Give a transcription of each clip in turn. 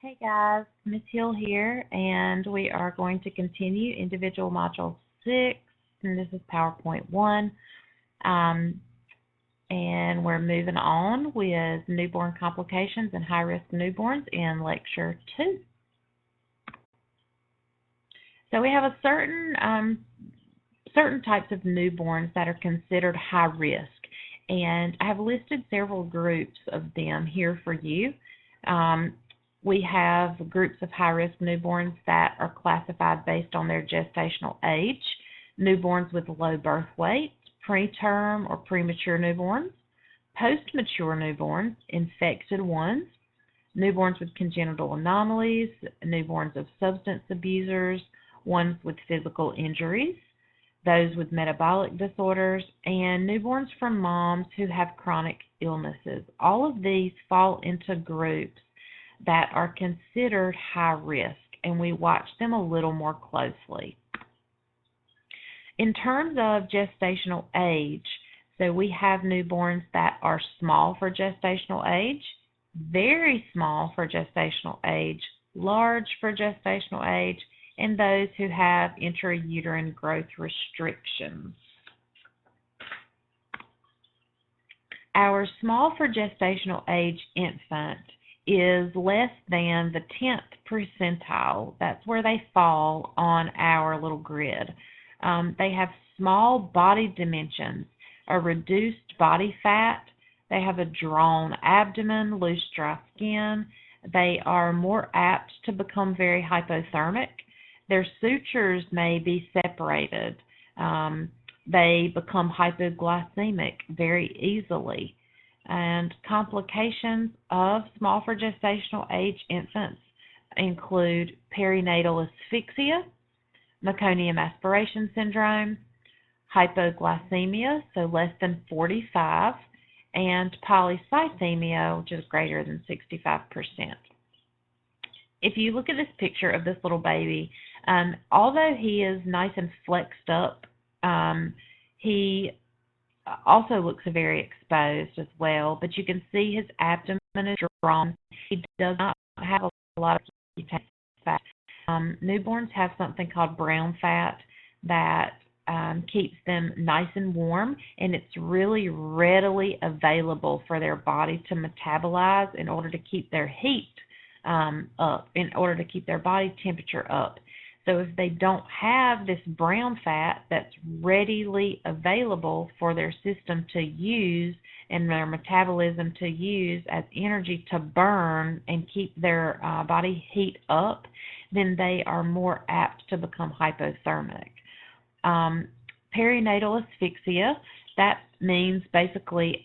Hey guys, Miss Hill here, and we are going to continue individual module 6, and this is PowerPoint 1, um, and we're moving on with newborn complications and high-risk newborns in lecture 2. So we have a certain types of newborns that are considered high risk, and I have listed several groups of them here for you. We have groups of high-risk newborns that are classified based on their gestational age, newborns with low birth weight, preterm or premature newborns, post-mature newborns, infected ones, newborns with congenital anomalies, newborns of substance abusers, ones with physical injuries, those with metabolic disorders, and newborns from moms who have chronic illnesses. All of these fall into groups that are considered high risk, and we watch them a little more closely. In terms of gestational age, so we have newborns that are small for gestational age, very small for gestational age, large for gestational age, and those who have intrauterine growth restrictions. Our small for gestational age infant is less than the 10th percentile. That's where they fall on our little grid. They have small body dimensions, a reduced body fat, they have a drawn abdomen, loose dry skin, they are more apt to become very hypothermic, their sutures may be separated, they become hypoglycemic very easily. And complications of small for gestational age infants include perinatal asphyxia, meconium aspiration syndrome, hypoglycemia, so less than 45, and polycythemia, which is greater than 65%. If you look at this picture of this little baby, although he is nice and flexed up, he also looks very exposed as well, but you can see his abdomen is drawn. He does not have a lot of fat. Newborns have something called brown fat that keeps them nice and warm, and it's really readily available for their body to metabolize in order to keep their heat up, in order to keep their body temperature up. So if they don't have this brown fat that's readily available for their system to use and their metabolism to use as energy to burn and keep their body heat up, then they are more apt to become hypothermic. Perinatal asphyxia, that means basically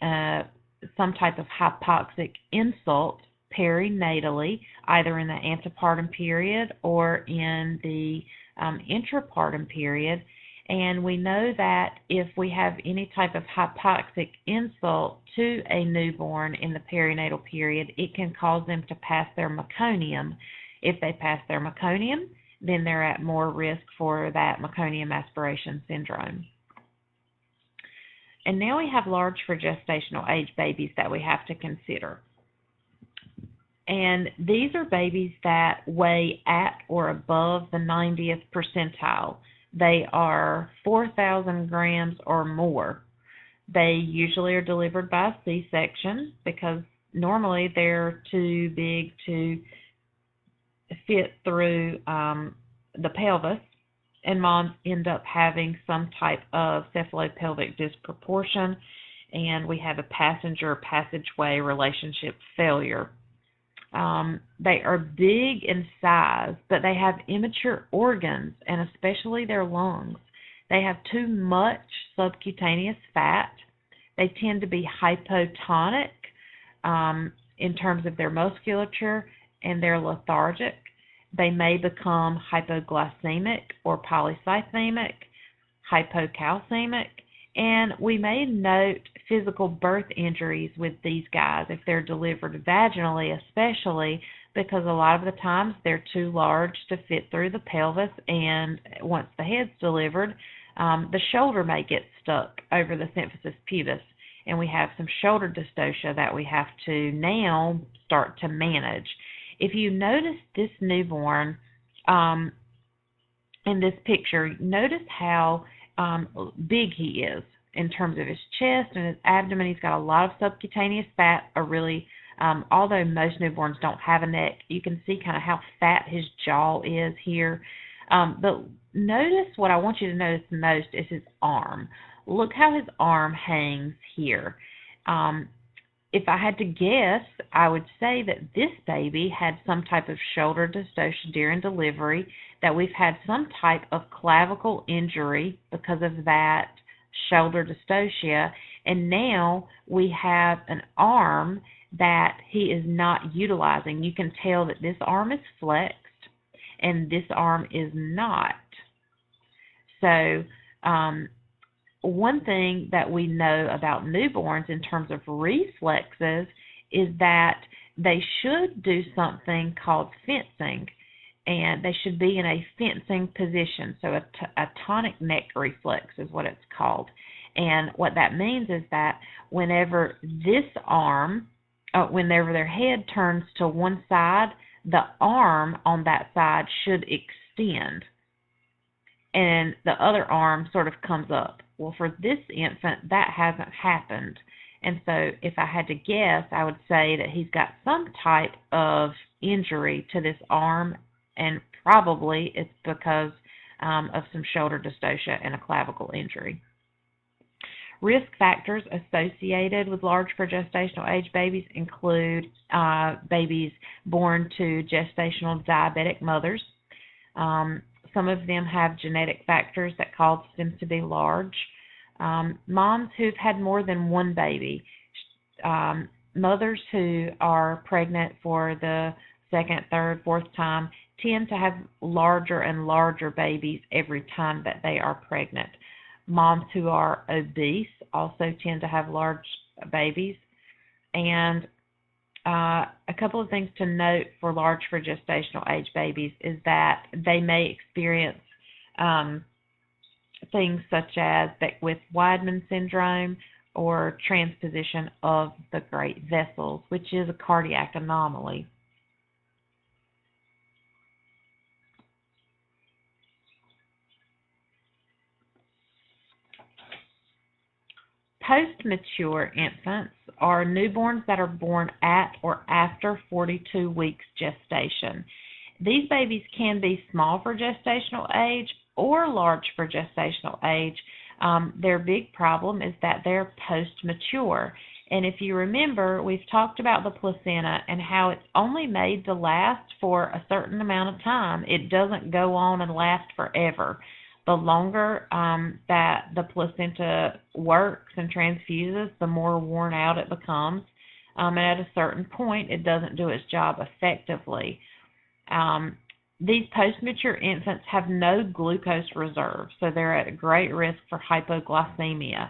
some type of hypoxic insult perinatally, either in the antepartum period or in the intrapartum period. And we know that if we have any type of hypoxic insult to a newborn in the perinatal period, it can cause them to pass their meconium. If they pass their meconium, then they're at more risk for that meconium aspiration syndrome. And now we have large for gestational age babies that we have to consider. And these are babies that weigh at or above the 90th percentile. They are 4,000 grams or more. They usually are delivered by C-section because normally they're too big to fit through the pelvis, and moms end up having some type of cephalopelvic disproportion, and we have a passenger-passageway relationship failure. They are big in size, but they have immature organs, and especially their lungs. They have too much subcutaneous fat. They tend to be hypotonic in terms of their musculature, and they're lethargic. They may become hypoglycemic or polycythemic, hypocalcemic, and we may note physical birth injuries with these guys if they're delivered vaginally, especially because a lot of the times they're too large to fit through the pelvis, and once the head's delivered, the shoulder may get stuck over the symphysis pubis, and we have some shoulder dystocia that we have to now start to manage. If you notice this newborn in this picture, notice how big he is in terms of his chest and his abdomen. He's got a lot of subcutaneous fat, although most newborns don't have a neck, you can see kind of how fat his jaw is here. But notice, what I want you to notice most is his arm. Look how his arm hangs here. If I had to guess, I would say that this baby had some type of shoulder dystocia during delivery, that we've had some type of clavicle injury because of that shoulder dystocia, and now we have an arm that he is not utilizing. You can tell that this arm is flexed and this arm is not. So one thing that we know about newborns in terms of reflexes is that they should do something called fencing, and they should be in a fencing position. So a tonic neck reflex is what it's called. And what that means is that whenever their head turns to one side, the arm on that side should extend, and the other arm sort of comes up. Well, for this infant, that hasn't happened. And so if I had to guess, I would say that he's got some type of injury to this arm, and probably it's because of some shoulder dystocia and a clavicle injury. Risk factors associated with large for gestational age babies include babies born to gestational diabetic mothers. Some of them have genetic factors that cause them to be large. Moms who've had more than one baby, mothers who are pregnant for the second, third, fourth time tend to have larger and larger babies every time that they are pregnant. Moms who are obese also tend to have large babies. And a couple of things to note for large for gestational age babies is that they may experience things such as Beckwith-Wiedemann syndrome or transposition of the great vessels, which is a cardiac anomaly. Post-mature infants are newborns that are born at or after 42 weeks gestation. These babies can be small for gestational age or large for gestational age. Their big problem is that they're post-mature. And if you remember, we've talked about the placenta and how it's only made to last for a certain amount of time. It doesn't go on and last forever. The longer that the placenta works and transfuses, the more worn out it becomes. And at a certain point, it doesn't do its job effectively. These post-mature infants have no glucose reserve, so they're at great risk for hypoglycemia.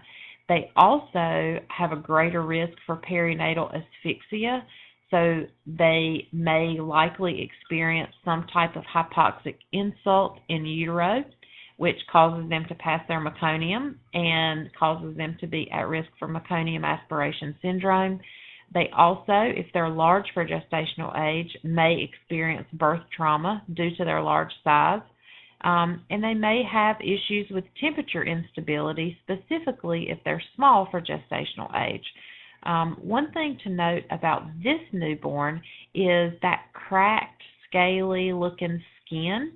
They also have a greater risk for perinatal asphyxia, so they may likely experience some type of hypoxic insult in utero, which causes them to pass their meconium and causes them to be at risk for meconium aspiration syndrome. They also, if they're large for gestational age, may experience birth trauma due to their large size, and they may have issues with temperature instability, specifically if they're small for gestational age. One thing to note about this newborn is that cracked, scaly-looking skin.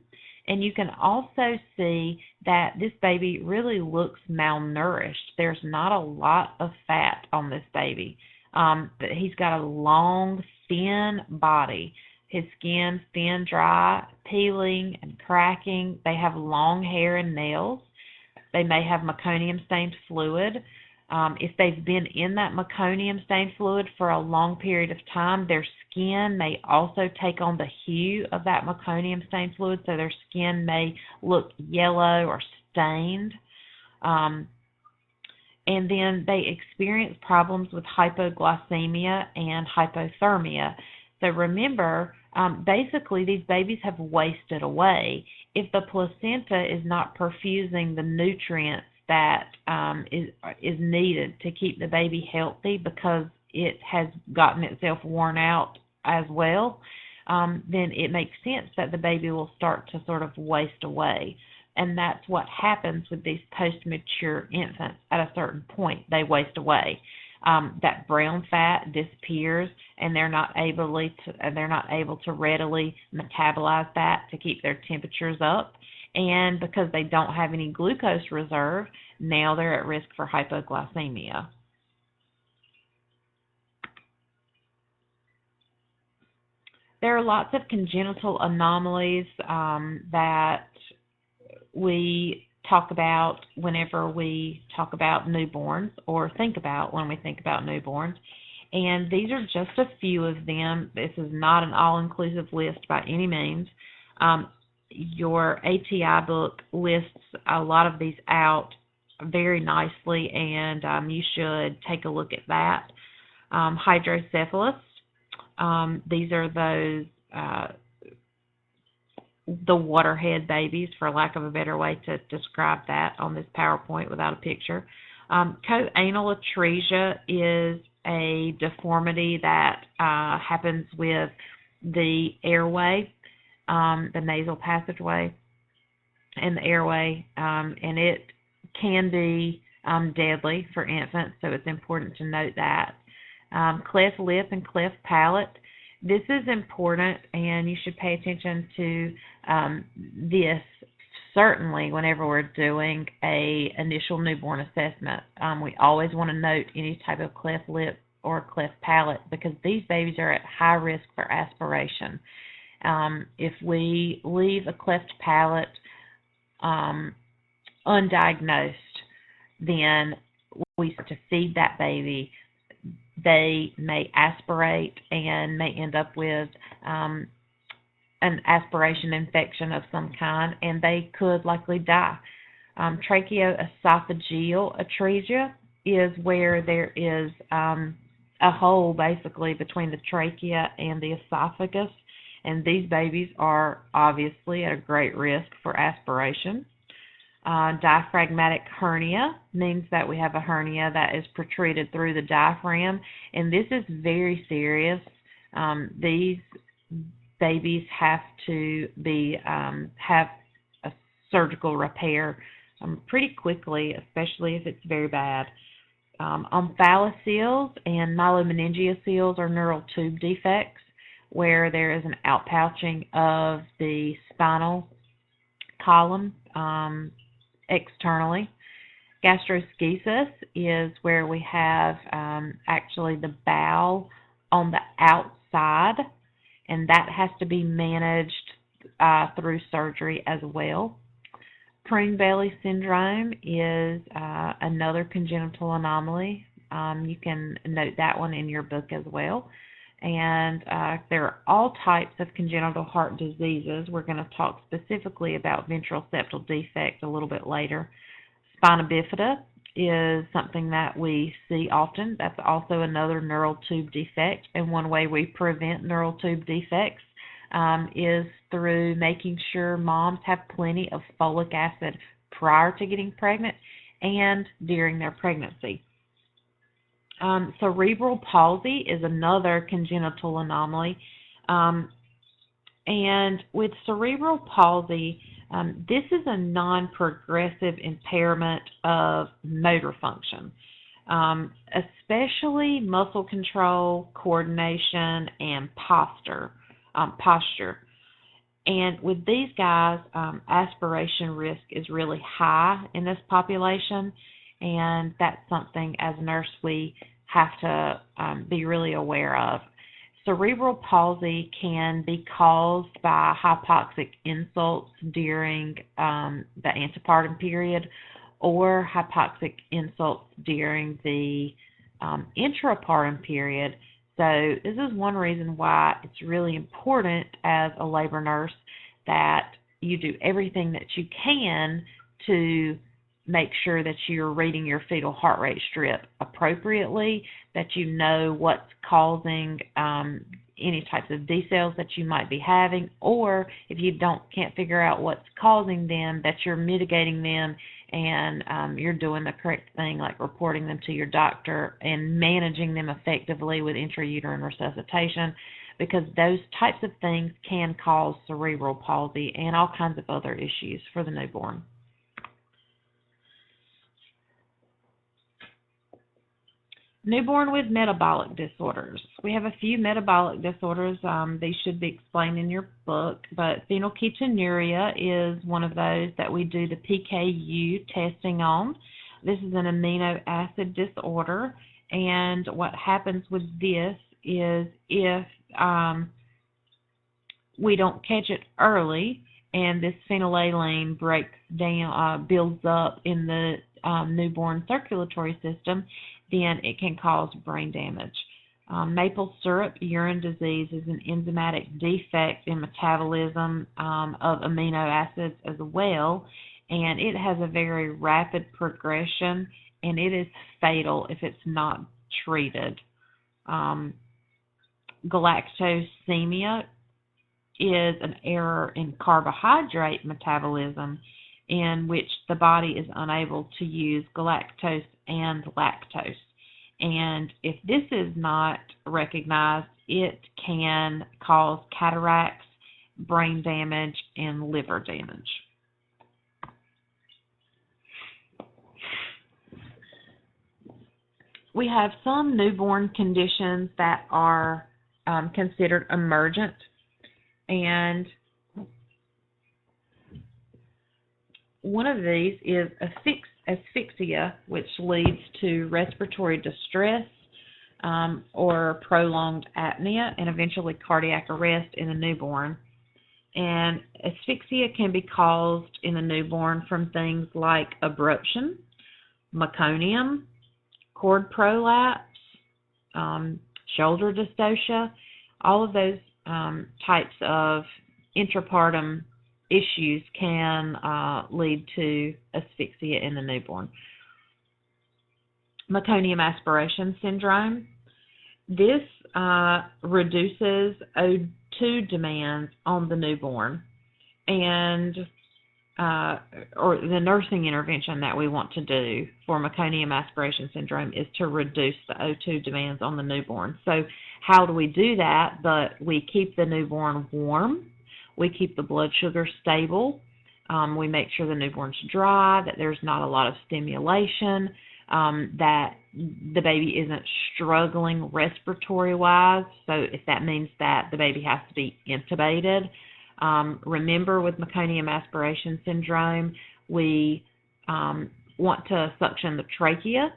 And you can also see that this baby really looks malnourished. There's not a lot of fat on this baby. But he's got a long, thin body. His skin's thin, dry, peeling and cracking. They have long hair and nails. They may have meconium-stained fluid. If they've been in that meconium-stained fluid for a long period of time, their skin may also take on the hue of that meconium-stained fluid, so their skin may look yellow or stained. And then they experience problems with hypoglycemia and hypothermia. So remember, basically these babies have wasted away. If the placenta is not perfusing the nutrients that is needed to keep the baby healthy because it has gotten itself worn out as well, then it makes sense that the baby will start to sort of waste away. And that's what happens with these post-mature infants. At a certain point, they waste away. That brown fat disappears, and they're not able to readily metabolize that to keep their temperatures up. And because they don't have any glucose reserve, now they're at risk for hypoglycemia. There are lots of congenital anomalies that we talk about whenever we talk about newborns, or think about when we think about newborns. And these are just a few of them. This is not an all-inclusive list by any means. Your ATI book lists a lot of these out very nicely, and you should take a look at that. Hydrocephalus. These are those the waterhead babies, for lack of a better way to describe that on this PowerPoint without a picture. Coanal atresia is a deformity that happens with the airway, the nasal passageway and the airway, and it can be deadly for infants, so it's important to note that. Cleft lip and cleft palate. This is important, and you should pay attention to this certainly whenever we're doing a initial newborn assessment. We always want to note any type of cleft lip or cleft palate, because these babies are at high risk for aspiration. If we leave a cleft palate undiagnosed, then we start to feed that baby. They may aspirate and may end up with an aspiration infection of some kind, and they could likely die. Tracheoesophageal atresia is where there is a hole basically between the trachea and the esophagus, and these babies are obviously at a great risk for aspiration. Diaphragmatic hernia means that we have a hernia that is protruded through the diaphragm, and this is very serious. These babies have to be have a surgical repair pretty quickly, especially if it's very bad. Omphalocele and myelomeningeal are neural tube defects, where there is an outpouching of the spinal column externally. Gastroschisis is where we have actually the bowel on the outside, and that has to be managed through surgery as well. Prune belly syndrome is another congenital anomaly. You can note that one in your book as well. And there are all types of congenital heart diseases. We're going to talk specifically about ventral septal defect a little bit later. Spina bifida is something that we see often. That's also another neural tube defect. And one way we prevent neural tube defects is through making sure moms have plenty of folic acid prior to getting pregnant and during their pregnancy. Cerebral palsy is another congenital anomaly. And with cerebral palsy, this is a non-progressive impairment of motor function, especially muscle control, coordination, and posture. And with these guys, aspiration risk is really high in this population, and that's something as a nurse we have to be really aware of. Cerebral palsy can be caused by hypoxic insults during the antepartum period, or hypoxic insults during the intrapartum period. So this is one reason why it's really important as a labor nurse that you do everything that you can to make sure that you're reading your fetal heart rate strip appropriately, that you know what's causing any types of decels that you might be having, or if you can't figure out what's causing them, that you're mitigating them and you're doing the correct thing, like reporting them to your doctor and managing them effectively with intrauterine resuscitation. because those types of things can cause cerebral palsy and all kinds of other issues for the newborn. Newborn with metabolic disorders. We have a few metabolic disorders. These should be explained in your book, but phenylketonuria is one of those that we do the PKU testing on. This is an amino acid disorder, and what happens with this is if we don't catch it early and this phenylalanine breaks down, builds up in the newborn circulatory system, then it can cause brain damage. Maple syrup urine disease is an enzymatic defect in metabolism of amino acids as well, and it has a very rapid progression, and it is fatal if it's not treated. Galactosemia is an error in carbohydrate metabolism in which the body is unable to use galactose and lactose. And if this is not recognized, it can cause cataracts, brain damage, and liver damage. We have some newborn conditions that are considered emergent, and one of these is asphyxia, which leads to respiratory distress or prolonged apnea and eventually cardiac arrest in a newborn. And asphyxia can be caused in a newborn from things like abruption, meconium, cord prolapse, shoulder dystocia. All of those types of intrapartum issues can lead to asphyxia in the newborn. Meconium aspiration syndrome. This reduces O2 demands on the newborn, and or the nursing intervention that we want to do for meconium aspiration syndrome is to reduce the O2 demands on the newborn. So how do we do that? But we keep the newborn warm. We keep the blood sugar stable. We make sure the newborn's dry, that there's not a lot of stimulation, that the baby isn't struggling respiratory-wise. So if that means that the baby has to be intubated. Remember, with meconium aspiration syndrome, we want to suction the trachea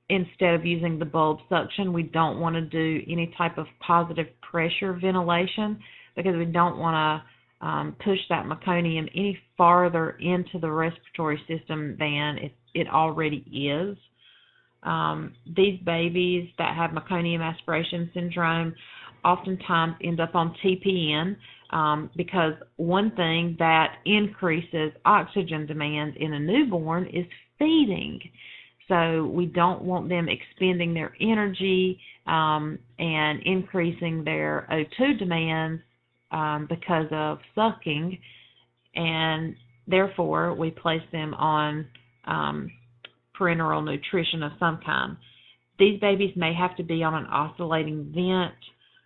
instead of using the bulb suction. We don't want to do any type of positive pressure ventilation because we don't want to push that meconium any farther into the respiratory system than it already is. These babies that have meconium aspiration syndrome oftentimes end up on TPN because one thing that increases oxygen demand in a newborn is feeding. So we don't want them expending their energy and increasing their O2 demands because of sucking, and therefore we place them on parenteral nutrition of some kind. These babies may have to be on an oscillating vent,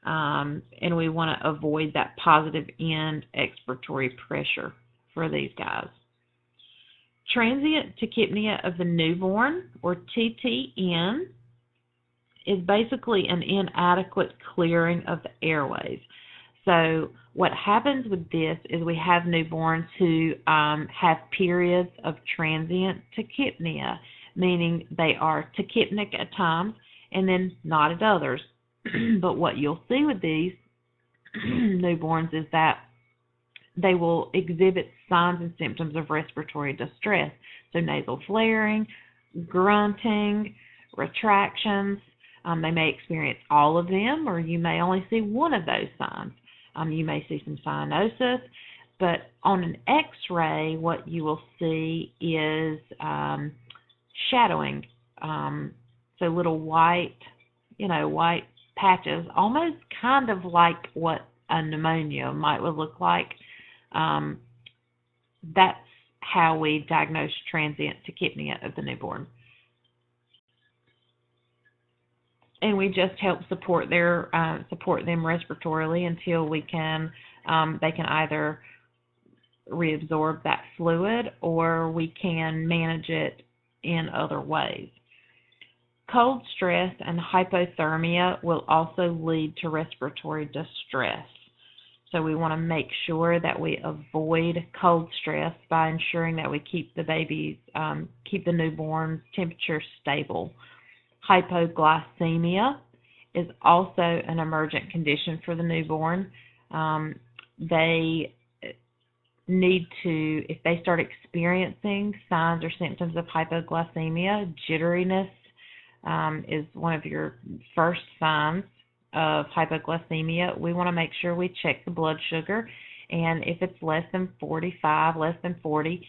and we want to avoid that positive end expiratory pressure for these guys. Transient tachypnea of the newborn, or TTN, is basically an inadequate clearing of the airways. So what happens with this is we have newborns who have periods of transient tachypnea, meaning they are tachypnic at times and then not at others. But what you'll see with these newborns is that they will exhibit signs and symptoms of respiratory distress. So nasal flaring, grunting, retractions. They may experience all of them, or you may only see one of those signs. You may see some cyanosis, but on an X-ray, what you will see is shadowing. So little white patches, almost kind of like what a pneumonia would look like. That's how we diagnose transient tachypnea of the newborn. and we just help support them respiratorily until they can either reabsorb that fluid, or we can manage it in other ways. Cold stress and hypothermia will also lead to respiratory distress. So we want to make sure that we avoid cold stress by ensuring that we keep the newborn's temperature stable. Hypoglycemia is also an emergent condition for the newborn. They need to, if they start experiencing signs or symptoms of hypoglycemia, jitteriness is one of your first signs of hypoglycemia. We want to make sure we check the blood sugar, and if it's less than 45, less than 40,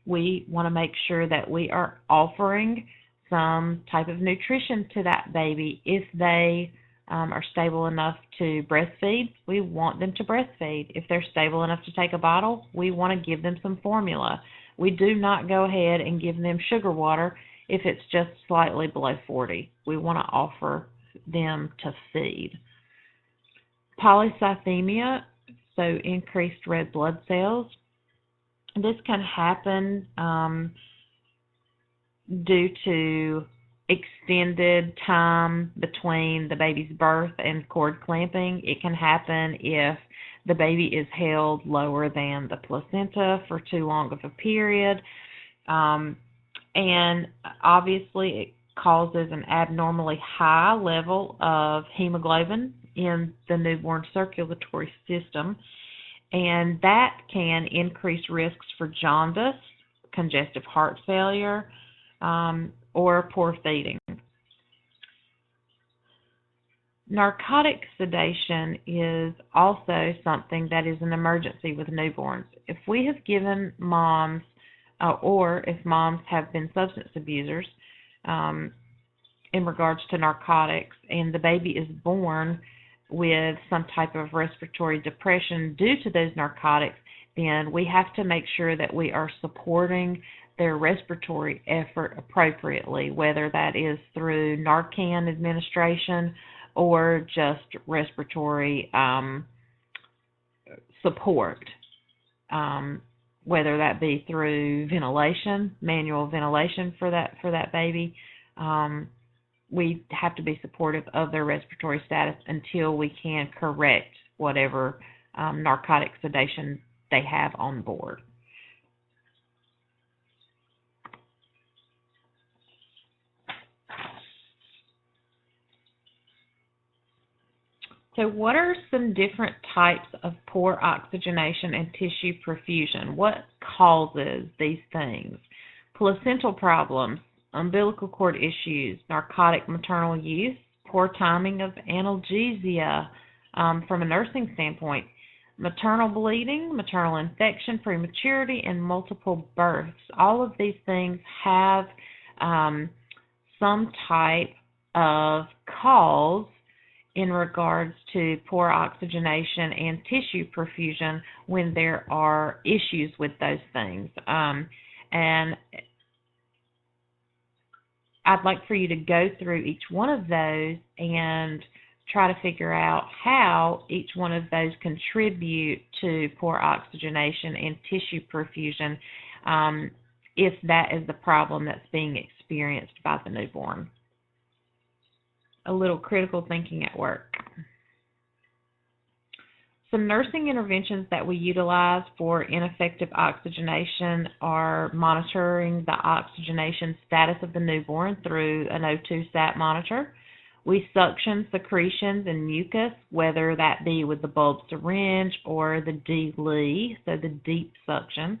we want to make sure that we are offering some type of nutrition to that baby. If they are stable enough to breastfeed, we want them to breastfeed. If they're stable enough to take a bottle, we want to give them some formula. We do not go ahead and give them sugar water if it's just slightly below 40. We want to offer them to feed. Polycythemia, so increased red blood cells. This can happen due to extended time between the baby's birth and cord clamping. It can happen if the baby is held lower than the placenta for too long of a period. And obviously it causes an abnormally high level of hemoglobin in the newborn circulatory system, and that can increase risks for jaundice, congestive heart failure, or poor feeding. Narcotic sedation is also something that is an emergency with newborns. If we have given moms, or if moms have been substance abusers in regards to narcotics, and the baby is born with some type of respiratory depression due to those narcotics, then we have to make sure that we are supporting their respiratory effort appropriately, whether that is through Narcan administration or just respiratory support, whether that be through ventilation, manual ventilation for that baby. We have to be supportive of their respiratory status until we can correct whatever narcotic sedation they have on board. So what are some different types of poor oxygenation and tissue perfusion? What causes these things? Placental problems, umbilical cord issues, narcotic maternal use, poor timing of analgesia from a nursing standpoint, maternal bleeding, maternal infection, prematurity, and multiple births. All of these things have some type of cause in regards to poor oxygenation and tissue perfusion when there are issues with those things. And I'd like for you to go through each one of those and try to figure out how each one of those contribute to poor oxygenation and tissue perfusion, if that is the problem that's being experienced by the newborn. A little critical thinking at work. Some nursing interventions that we utilize for ineffective oxygenation are monitoring the oxygenation status of the newborn through an O2 sat monitor. We suction secretions and mucus, whether that be with the bulb syringe or the D-LEE, so the deep suction.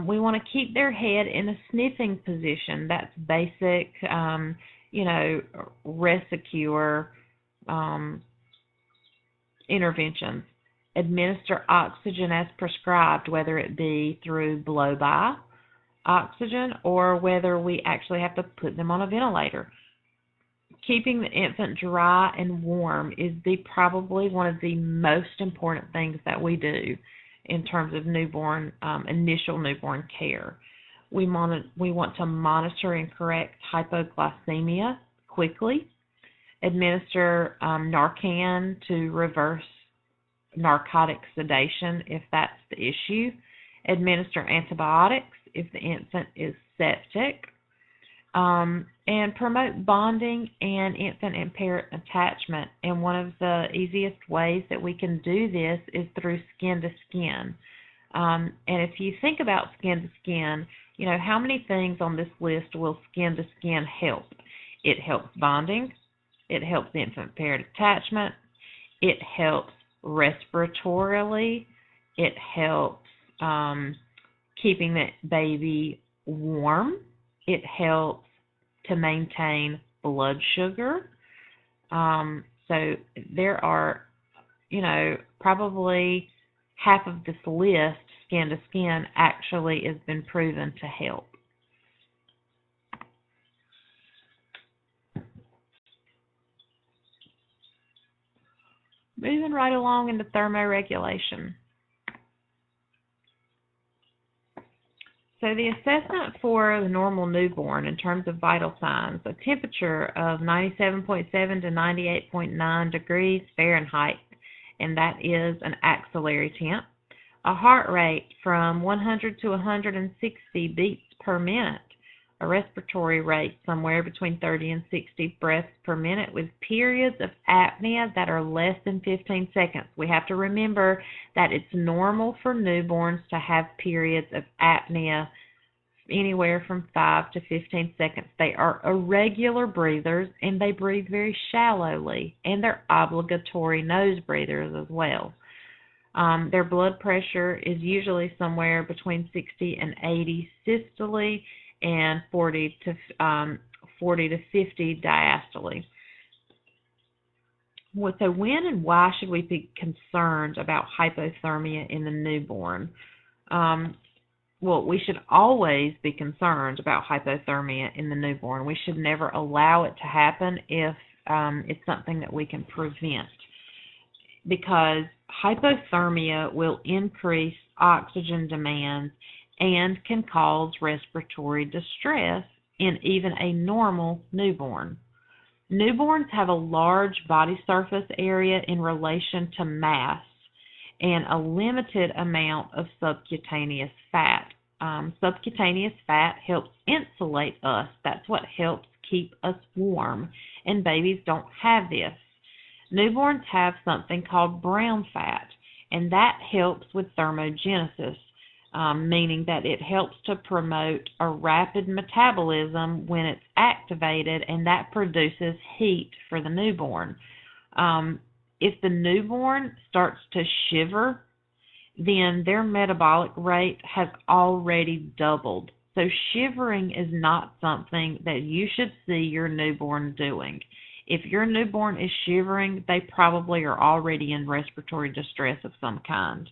We want to keep their head in a sniffing position. That's basic, rescue interventions. Administer oxygen as prescribed, whether it be through blow-by oxygen or whether we actually have to put them on a ventilator. Keeping the infant dry and warm is probably one of the most important things that we do in terms of initial newborn care. We want to monitor and correct hypoglycemia quickly. Administer Narcan to reverse narcotic sedation if that's the issue. Administer antibiotics if the infant is septic. And promote bonding and infant and parent attachment. And one of the easiest ways that we can do this is through skin to skin. And if you think about skin to skin, you know, how many things on this list will skin to skin help? It helps bonding. It helps infant parent attachment. It helps respiratorily. It helps keeping the baby warm. It helps to maintain blood sugar. So there are, you know, probably half of this list, skin to skin, actually has been proven to help. Moving right along into thermoregulation. So the assessment for the normal newborn in terms of vital signs, a temperature of 97.7 to 98.9 degrees Fahrenheit, and that is an axillary temp. A heart rate from 100 to 160 beats per minute. A respiratory rate somewhere between 30 and 60 breaths per minute with periods of apnea that are less than 15 seconds. We have to remember that it's normal for newborns to have periods of apnea anywhere from 5 to 15 seconds. They are irregular breathers and they breathe very shallowly, and they're obligatory nose breathers as well. Their blood pressure is usually somewhere between 60 and 80 systole and 40 to 50 diastole. So when and why should we be concerned about hypothermia in the newborn? Well, we should always be concerned about hypothermia in the newborn. We should never allow it to happen if it's something that we can prevent, because hypothermia will increase oxygen demands and can cause respiratory distress in even a normal newborn. Newborns have a large body surface area in relation to mass and a limited amount of subcutaneous fat. Subcutaneous fat helps insulate us. That's what helps keep us warm, and babies don't have this. Newborns have something called brown fat, and that helps with thermogenesis. Meaning that it helps to promote a rapid metabolism when it's activated, and that produces heat for the newborn. If the newborn starts to shiver, then their metabolic rate has already doubled. So shivering is not something that you should see your newborn doing. If your newborn is shivering, they probably are already in respiratory distress of some kind.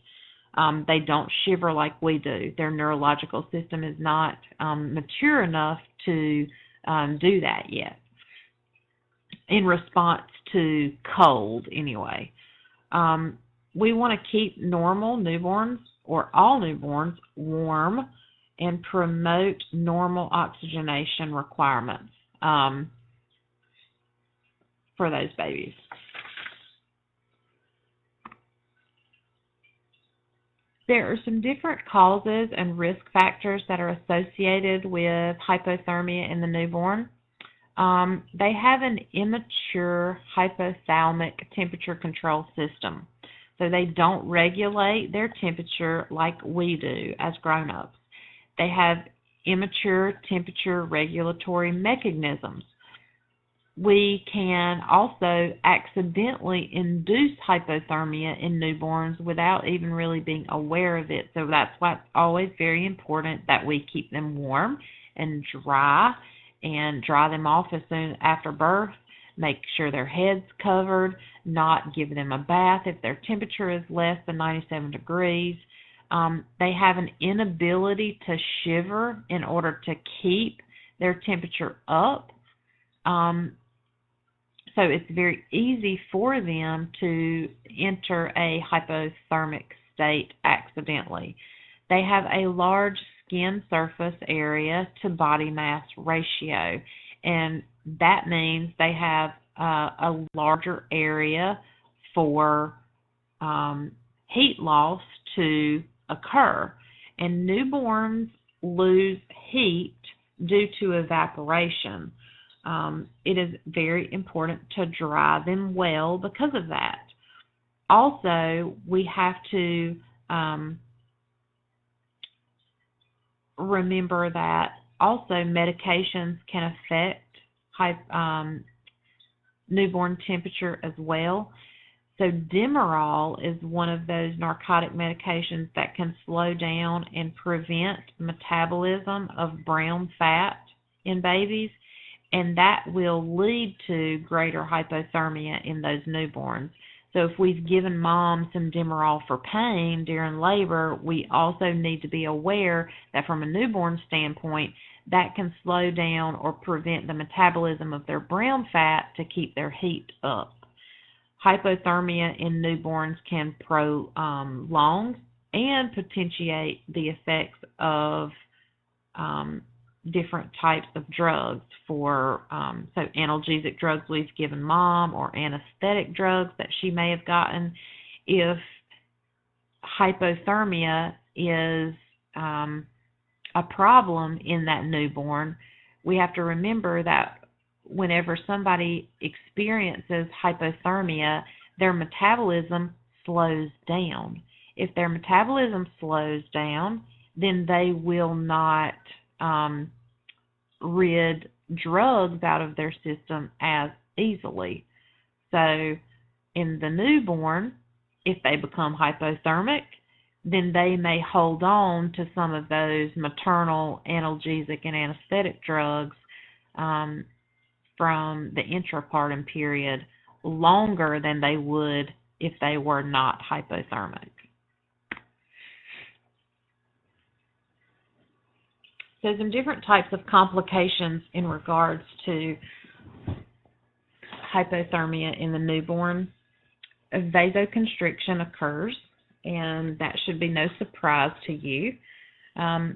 They don't shiver like we do. Their neurological system is not mature enough to do that yet, in response to cold anyway. We want to keep normal newborns, or all newborns, warm and promote normal oxygenation requirements for those babies. There are some different causes and risk factors that are associated with hypothermia in the newborn. They have an immature hypothalamic temperature control system. So they don't regulate their temperature like we do as grown-ups. They have immature temperature regulatory mechanisms. We can also accidentally induce hypothermia in newborns without even really being aware of it. So that's why it's always very important that we keep them warm and dry them off as soon after birth. Make sure their head's covered, not give them a bath if their temperature is less than 97 degrees. They have an inability to shiver in order to keep their temperature up. So it's very easy for them to enter a hypothermic state accidentally. They have a large skin surface area to body mass ratio, and that means they have a larger area for heat loss to occur. And newborns lose heat due to evaporation. It is very important to dry them well because of that. Also, we have to remember that also medications can affect newborn temperature as well. So Demerol is one of those narcotic medications that can slow down and prevent metabolism of brown fat in babies, and that will lead to greater hypothermia in those newborns. So if we've given mom some Demerol for pain during labor, we also need to be aware that from a newborn standpoint, that can slow down or prevent the metabolism of their brown fat to keep their heat up. Hypothermia in newborns can prolong and potentiate the effects of different types of drugs for so analgesic drugs we've given mom or anesthetic drugs that she may have gotten. If hypothermia is a problem in that newborn, we have to remember that whenever somebody experiences hypothermia, their metabolism slows down. If their metabolism slows down, then they will not rid drugs out of their system as easily. So in the newborn, if they become hypothermic, then they may hold on to some of those maternal analgesic and anesthetic drugs from the intrapartum period longer than they would if they were not hypothermic. So some different types of complications in regards to hypothermia in the newborn. Vasoconstriction occurs, and that should be no surprise to you. That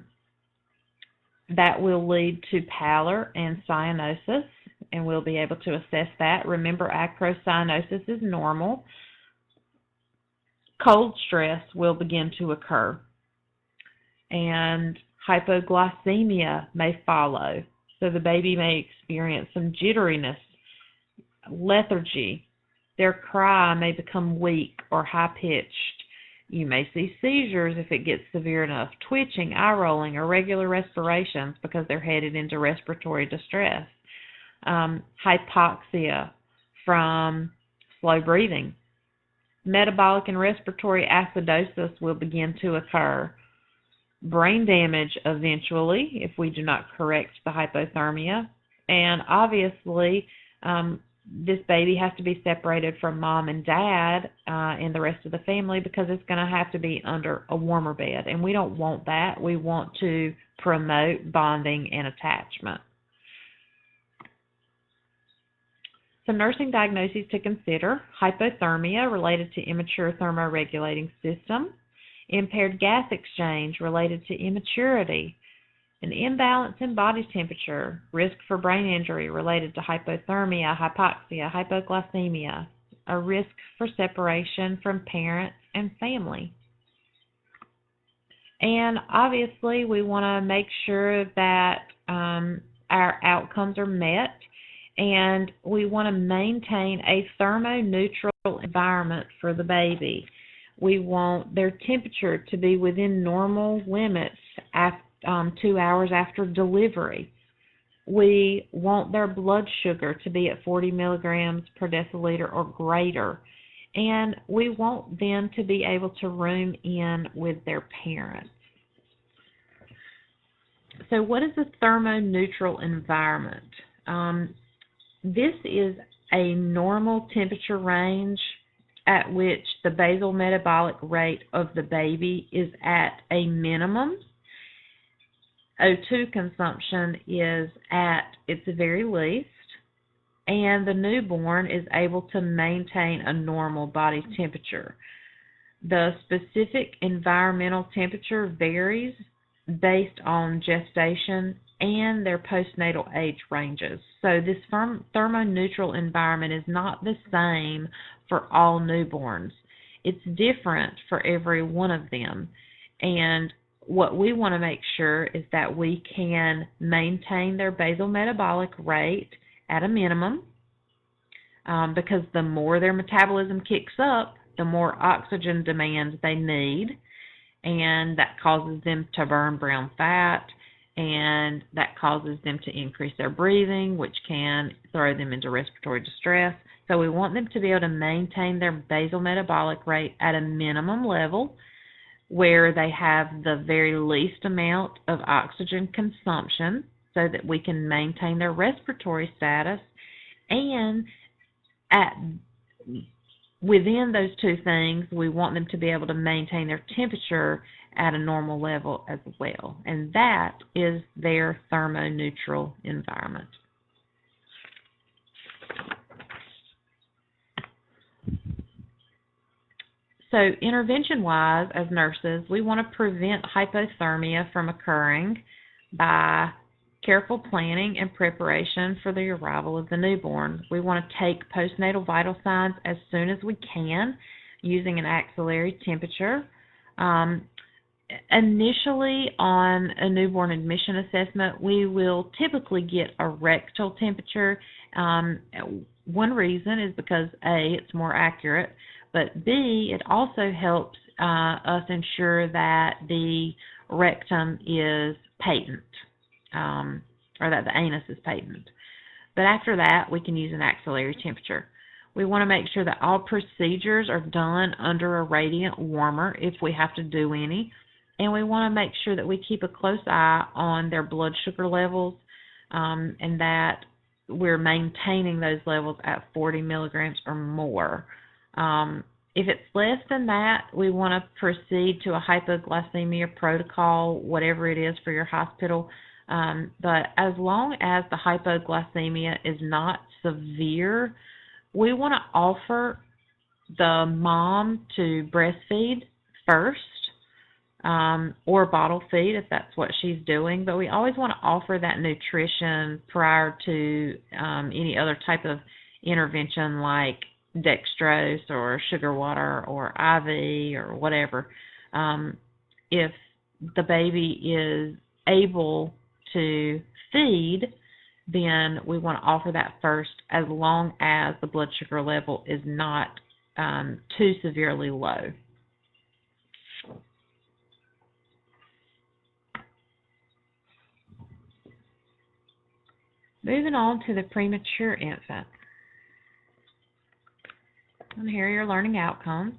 will lead to pallor and cyanosis, and we'll be able to assess that. Remember, acrocyanosis is normal. Cold stress will begin to occur, and hypoglycemia may follow. So the baby may experience some jitteriness, lethargy. Their cry may become weak or high-pitched. You may see seizures if it gets severe enough, twitching, eye rolling, irregular respirations because they're headed into respiratory distress. Hypoxia from slow breathing. Metabolic and respiratory acidosis will begin to occur. Brain damage eventually if we do not correct the hypothermia. And obviously, this baby has to be separated from mom and dad and the rest of the family because it's going to have to be under a warmer bed. And we don't want that. We want to promote bonding and attachment. Some nursing diagnoses to consider: hypothermia related to immature thermoregulating system, impaired gas exchange related to immaturity, an imbalance in body temperature, risk for brain injury related to hypothermia, hypoxia, hypoglycemia, a risk for separation from parents and family. And obviously we want to make sure that our outcomes are met, and we want to maintain a thermoneutral environment for the baby. We want their temperature to be within normal limits 2 hours after delivery. We want their blood sugar to be at 40 milligrams per deciliter or greater. And we want them to be able to room in with their parents. So what is a thermoneutral environment? This is a normal temperature range at which the basal metabolic rate of the baby is at a minimum. O2 consumption is at its very least, and the newborn is able to maintain a normal body temperature. The specific environmental temperature varies based on gestation and their postnatal age ranges. So this thermoneutral environment is not the same for all newborns. It's different for every one of them. And what we want to make sure is that we can maintain their basal metabolic rate at a minimum, because the more their metabolism kicks up, the more oxygen demand they need, and that causes them to burn brown fat, and that causes them to increase their breathing, which can throw them into respiratory distress. So we want them to be able to maintain their basal metabolic rate at a minimum level where they have the very least amount of oxygen consumption so that we can maintain their respiratory status, and within those two things, we want them to be able to maintain their temperature at a normal level as well. And that is their thermoneutral environment. So intervention-wise, as nurses, we want to prevent hypothermia from occurring by careful planning and preparation for the arrival of the newborn. We want to take postnatal vital signs as soon as we can using an axillary temperature. Initially, on a newborn admission assessment, we will typically get a rectal temperature. One reason is because A, it's more accurate, but B, it also helps us ensure that the rectum is patent, or that the anus is patent. But after that, we can use an axillary temperature. We want to make sure that all procedures are done under a radiant warmer if we have to do any. And we want to make sure that we keep a close eye on their blood sugar levels, and that we're maintaining those levels at 40 milligrams or more. If it's less than that, we want to proceed to a hypoglycemia protocol, whatever it is for your hospital. But as long as the hypoglycemia is not severe, we want to offer the mom to breastfeed first, or bottle feed if that's what she's doing. But we always want to offer that nutrition prior to any other type of intervention like dextrose or sugar water or IV or whatever. If the baby is able to feed, then we want to offer that first, as long as the blood sugar level is not too severely low. Moving on to the premature infant. And here are your learning outcomes.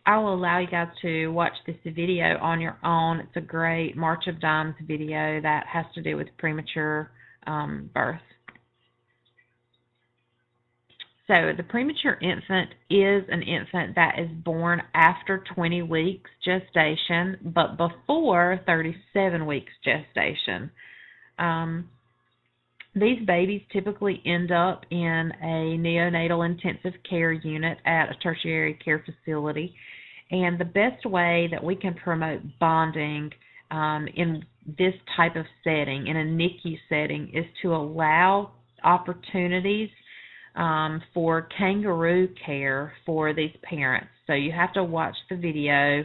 I will allow you guys to watch this video on your own. It's a great March of Dimes video that has to do with premature birth. So the premature infant is an infant that is born after 20 weeks gestation, but before 37 weeks gestation. These babies typically end up in a neonatal intensive care unit at a tertiary care facility. And the best way that we can promote bonding in this type of setting, in a NICU setting, is to allow opportunities for kangaroo care for these parents. So you have to watch the video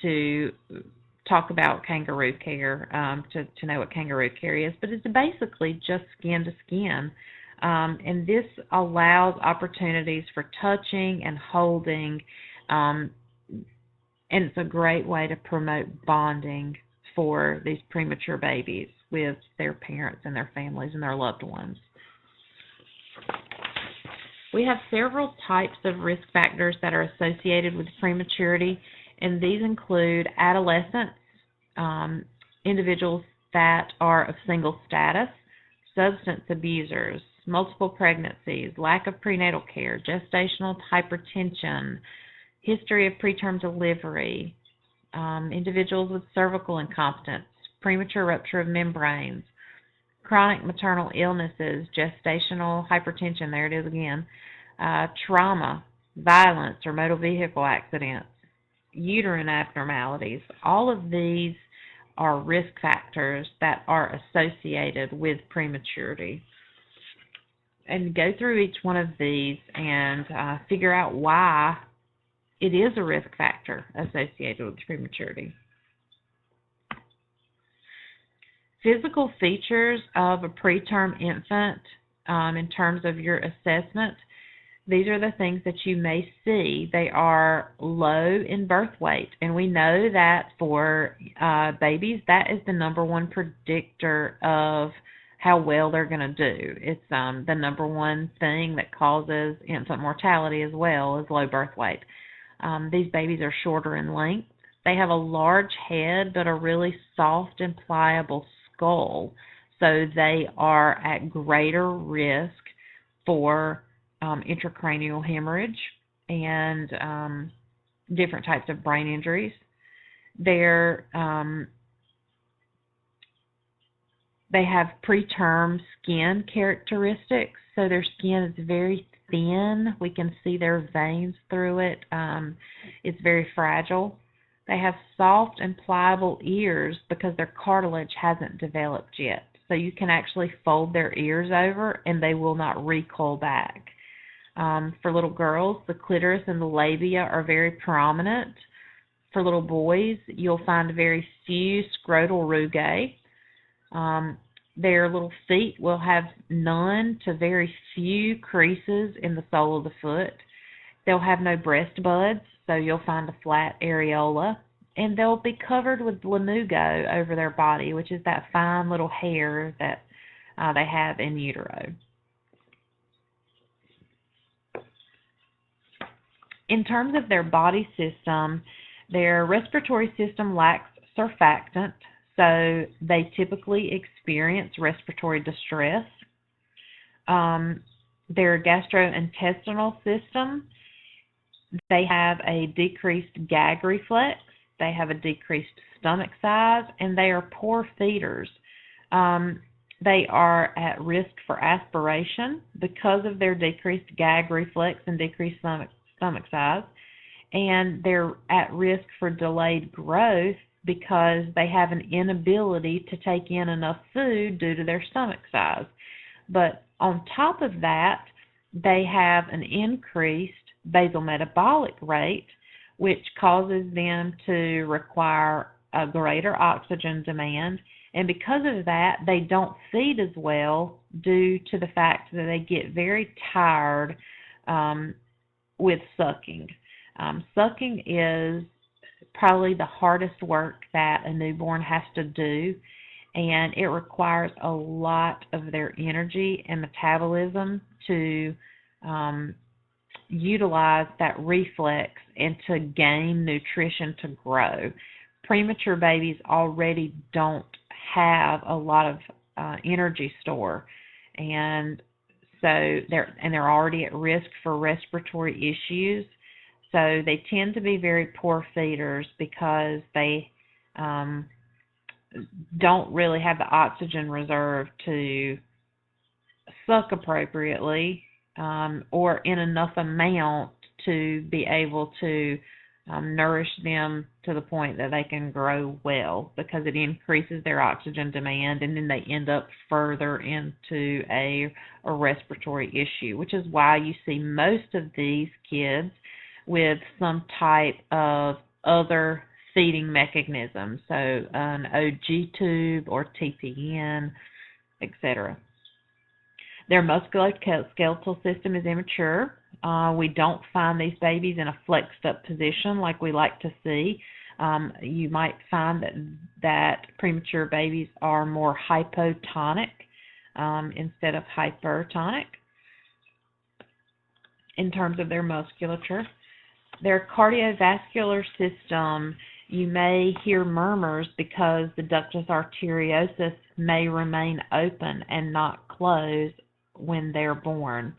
to talk about kangaroo care, to know what kangaroo care is, but it's basically just skin to skin. And this allows opportunities for touching and holding, and it's a great way to promote bonding for these premature babies with their parents and their families and their loved ones. We have several types of risk factors that are associated with prematurity, and these include adolescents, individuals that are of single status, substance abusers, multiple pregnancies, lack of prenatal care, gestational hypertension, history of preterm delivery, individuals with cervical incompetence, premature rupture of membranes, chronic maternal illnesses, gestational hypertension, there it is again, trauma, violence or motor vehicle accidents, uterine abnormalities. All of these are risk factors that are associated with prematurity. And go through each one of these and figure out why it is a risk factor associated with prematurity. Physical features of a preterm infant, in terms of your assessment, these are the things that you may see. They are low in birth weight, and we know that for babies, that is the number one predictor of how well they're going to do. It's the number one thing that causes infant mortality as well, is low birth weight. These babies are shorter in length. They have a large head, but a really soft and pliable skull, so they are at greater risk for intracranial hemorrhage and different types of brain injuries. They have preterm skin characteristics, so their skin is very thin. We can see their veins through it. It's very fragile. They have soft and pliable ears because their cartilage hasn't developed yet. So you can actually fold their ears over and they will not recoil back. For little girls, the clitoris and the labia are very prominent. For little boys, you'll find very few scrotal rugae. Their little feet will have none to very few creases in the sole of the foot. They'll have no breast buds, so you'll find a flat areola. And they'll be covered with lanugo over their body, which is that fine little hair that they have in utero. In terms of their body system, their respiratory system lacks surfactant, so they typically experience respiratory distress. Their gastrointestinal system, they have a decreased gag reflex, they have a decreased stomach size, and they are poor feeders. They are at risk for aspiration because of their decreased gag reflex and decreased stomach size, and they're at risk for delayed growth because they have an inability to take in enough food due to their stomach size. But on top of that, they have an increased basal metabolic rate, which causes them to require a greater oxygen demand. And because of that, they don't feed as well due to the fact that they get very tired with sucking. Sucking is probably the hardest work that a newborn has to do, and it requires a lot of their energy and metabolism to utilize that reflex and to gain nutrition to grow. Premature babies already don't have a lot of energy store, and so they're already at risk for respiratory issues. So they tend to be very poor feeders because they don't really have the oxygen reserve to suck appropriately or in enough amount to be able to nourish them to the point that they can grow well, because it increases their oxygen demand, and then they end up further into a respiratory issue, which is why you see most of these kids with some type of other feeding mechanism, so an OG tube or TPN, etc. Their musculoskeletal system is immature. We don't find these babies in a flexed up position like we like to see. You might find that premature babies are more hypotonic instead of hypertonic in terms of their musculature. Their cardiovascular system, you may hear murmurs because the ductus arteriosus may remain open and not close when they're born.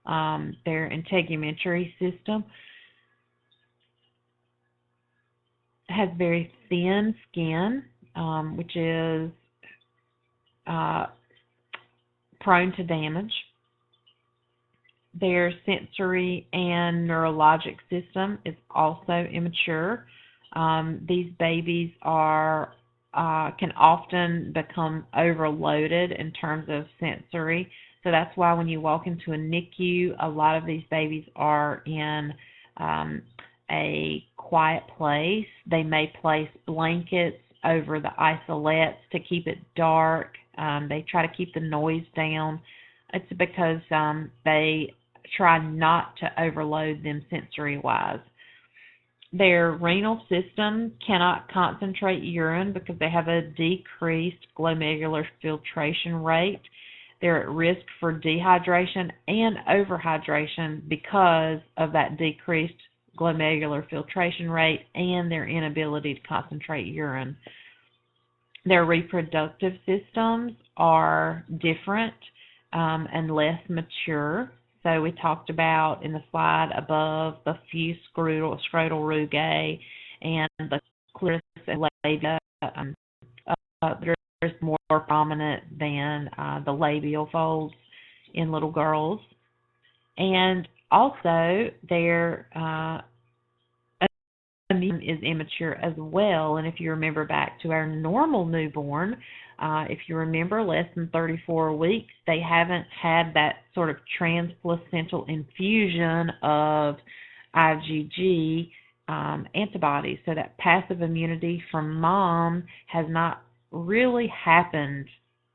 Their integumentary system has very thin skin, which is prone to damage. Their sensory and neurologic system is also immature. These babies are can often become overloaded in terms of sensory. So that's why when you walk into a NICU, a lot of these babies are in um, a quiet place. They may place blankets over the isolettes to keep it dark. They try to keep the noise down. It's because they try not to overload them sensory-wise. Their renal system cannot concentrate urine because they have a decreased glomerular filtration rate. They're at risk for dehydration and overhydration because of that decreased glomerular filtration rate and their inability to concentrate urine. Their reproductive systems are different and less mature. So we talked about in the slide above the few scrotal rugae and the clitoris and labia. They're more prominent than the labial folds in little girls. And also their immune is immature as well. And if you remember back to our normal newborn, if you remember less than 34 weeks, they haven't had that sort of transplacental infusion of IgG antibodies. So that passive immunity from mom has not really happened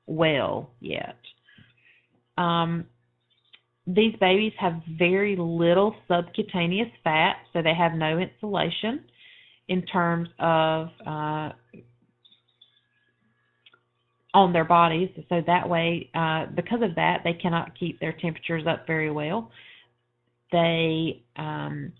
well yet. These babies have very little subcutaneous fat, so they have no insulation in terms of on their bodies. So that way, because of that, they cannot keep their temperatures up very well. They are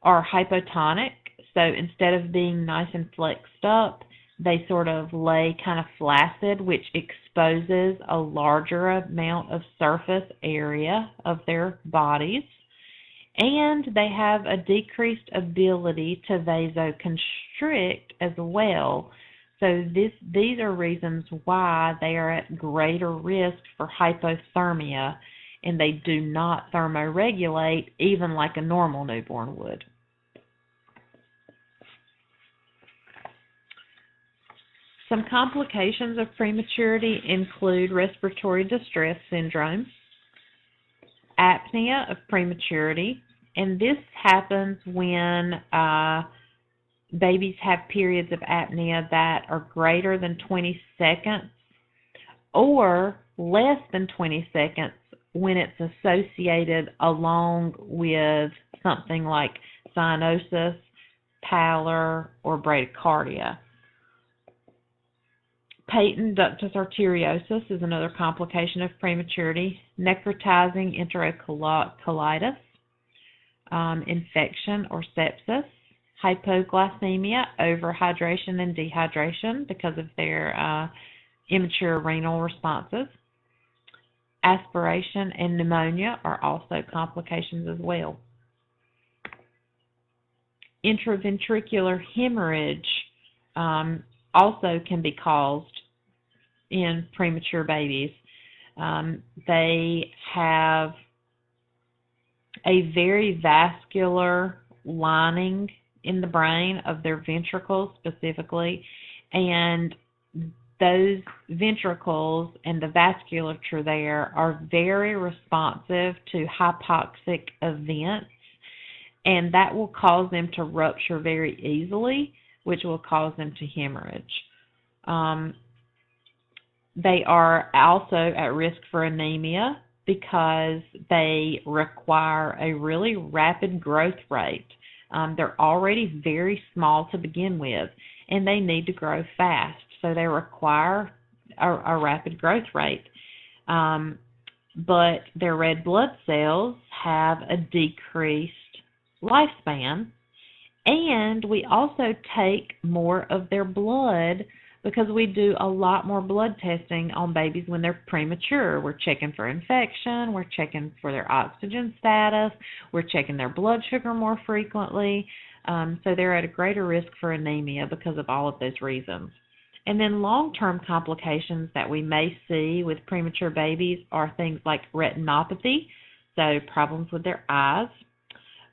hypotonic, so instead of being nice and flexed up, they sort of lay kind of flaccid, which exposes a larger amount of surface area of their bodies. And they have a decreased ability to vasoconstrict as well. So these are reasons why they are at greater risk for hypothermia, and they do not thermoregulate even like a normal newborn would. Some complications of prematurity include respiratory distress syndrome, apnea of prematurity, and this happens when babies have periods of apnea that are greater than 20 seconds or less than 20 seconds when it's associated along with something like cyanosis, pallor, or bradycardia. Patent ductus arteriosus is another complication of prematurity. Necrotizing enterocolitis, infection or sepsis, hypoglycemia, overhydration and dehydration because of their immature renal responses. Aspiration and pneumonia are also complications as well. Intraventricular hemorrhage also can be caused in premature babies. They have a very vascular lining in the brain of their ventricles specifically, and those ventricles and the vasculature there are very responsive to hypoxic events, and that will cause them to rupture very easily, which will cause them to hemorrhage. They are also at risk for anemia because they require a really rapid growth rate. They're already very small to begin with, and they need to grow fast, so they require a rapid growth rate. But their red blood cells have a decreased lifespan, and we also take more of their blood because we do a lot more blood testing on babies when they're premature. We're checking for infection, we're checking for their oxygen status, we're checking their blood sugar more frequently. So they're at a greater risk for anemia because of all of those reasons. And then long-term complications that we may see with premature babies are things like retinopathy, so problems with their eyes,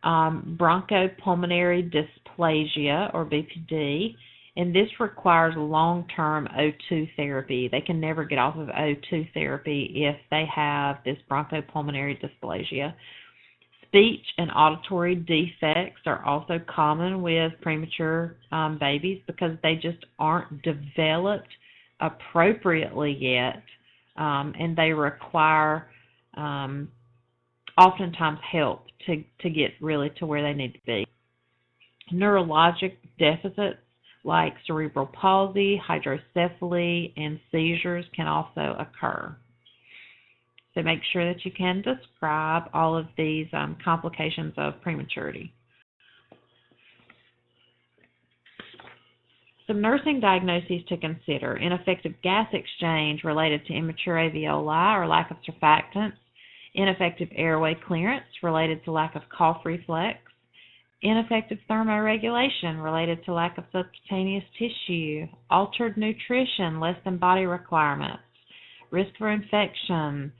bronchopulmonary dysplasia, or BPD, and this requires long-term O2 therapy. They can never get off of O2 therapy if they have this bronchopulmonary dysplasia. Speech and auditory defects are also common with premature babies because they just aren't developed appropriately yet, and they require oftentimes help to get really to where they need to be. Neurologic deficits like cerebral palsy, hydrocephaly, and seizures can also occur. So make sure that you can describe all of these complications of prematurity. Some nursing diagnoses to consider: ineffective gas exchange related to immature alveoli or lack of surfactants, ineffective airway clearance related to lack of cough reflex, ineffective thermoregulation related to lack of subcutaneous tissue, altered nutrition less than body requirements, risk for infection,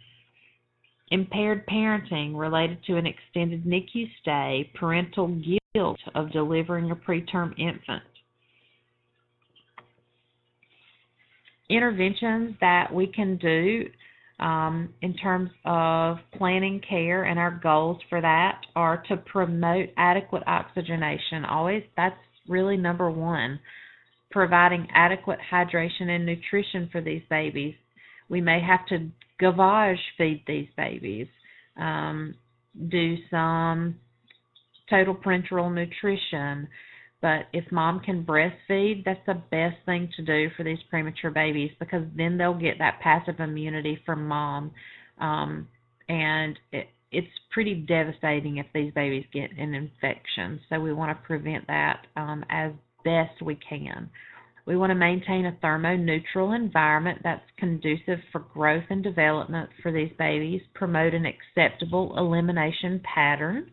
impaired parenting related to an extended NICU stay, parental guilt of delivering a preterm infant. Interventions that we can do in terms of planning care, and our goals for that are to promote adequate oxygenation. Always, that's really number one. Providing adequate hydration and nutrition for these babies. We may have to gavage feed these babies, do some total parenteral nutrition, but if mom can breastfeed, that's the best thing to do for these premature babies, because then they'll get that passive immunity from mom, and it's pretty devastating if these babies get an infection. So we want to prevent that as best we can. We want to maintain a thermoneutral environment that's conducive for growth and development for these babies, promote an acceptable elimination pattern,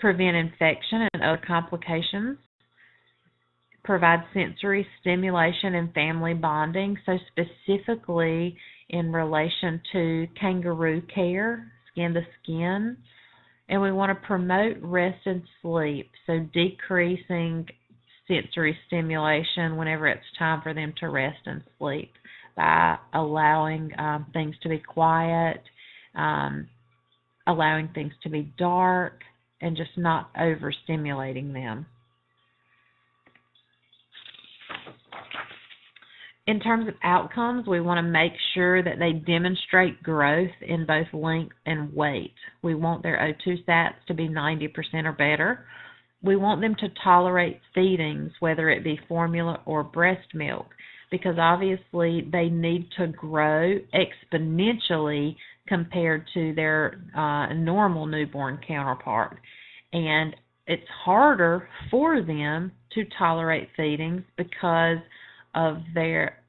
prevent infection and other complications, provide sensory stimulation and family bonding, so specifically in relation to kangaroo care, skin to skin, and we want to promote rest and sleep, so decreasing sensory stimulation whenever it's time for them to rest and sleep by allowing things to be quiet, allowing things to be dark, and just not overstimulating them. In terms of outcomes, we want to make sure that they demonstrate growth in both length and weight. We want their O2 sats to be 90% or better. We want them to tolerate feedings, whether it be formula or breast milk, because obviously they need to grow exponentially compared to their normal newborn counterpart. And it's harder for them to tolerate feedings because of their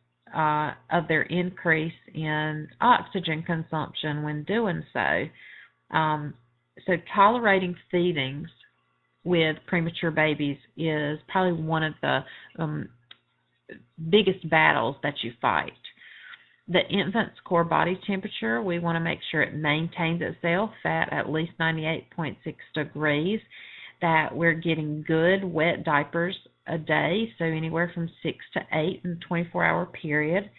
increase in oxygen consumption when doing so. So tolerating feedings with premature babies is probably one of the biggest battles that you fight. The infant's core body temperature, we want to make sure it maintains itself at least 98.6 degrees, that we're getting good wet diapers a day, so anywhere from 6 to 8 in a 24-hour period,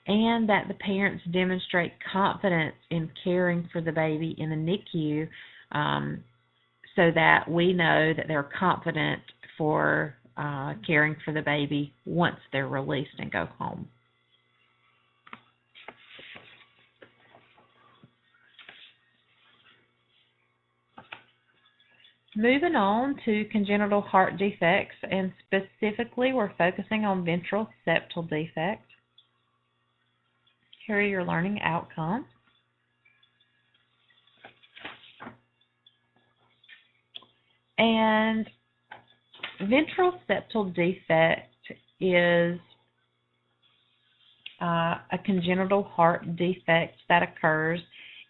and that the parents demonstrate confidence in caring for the baby in the NICU, so that we know that they're confident for caring for the baby once they're released and go home. Moving on to congenital heart defects, and specifically we're focusing on ventral septal defect. Here are your learning outcomes. And ventral septal defect is a congenital heart defect that occurs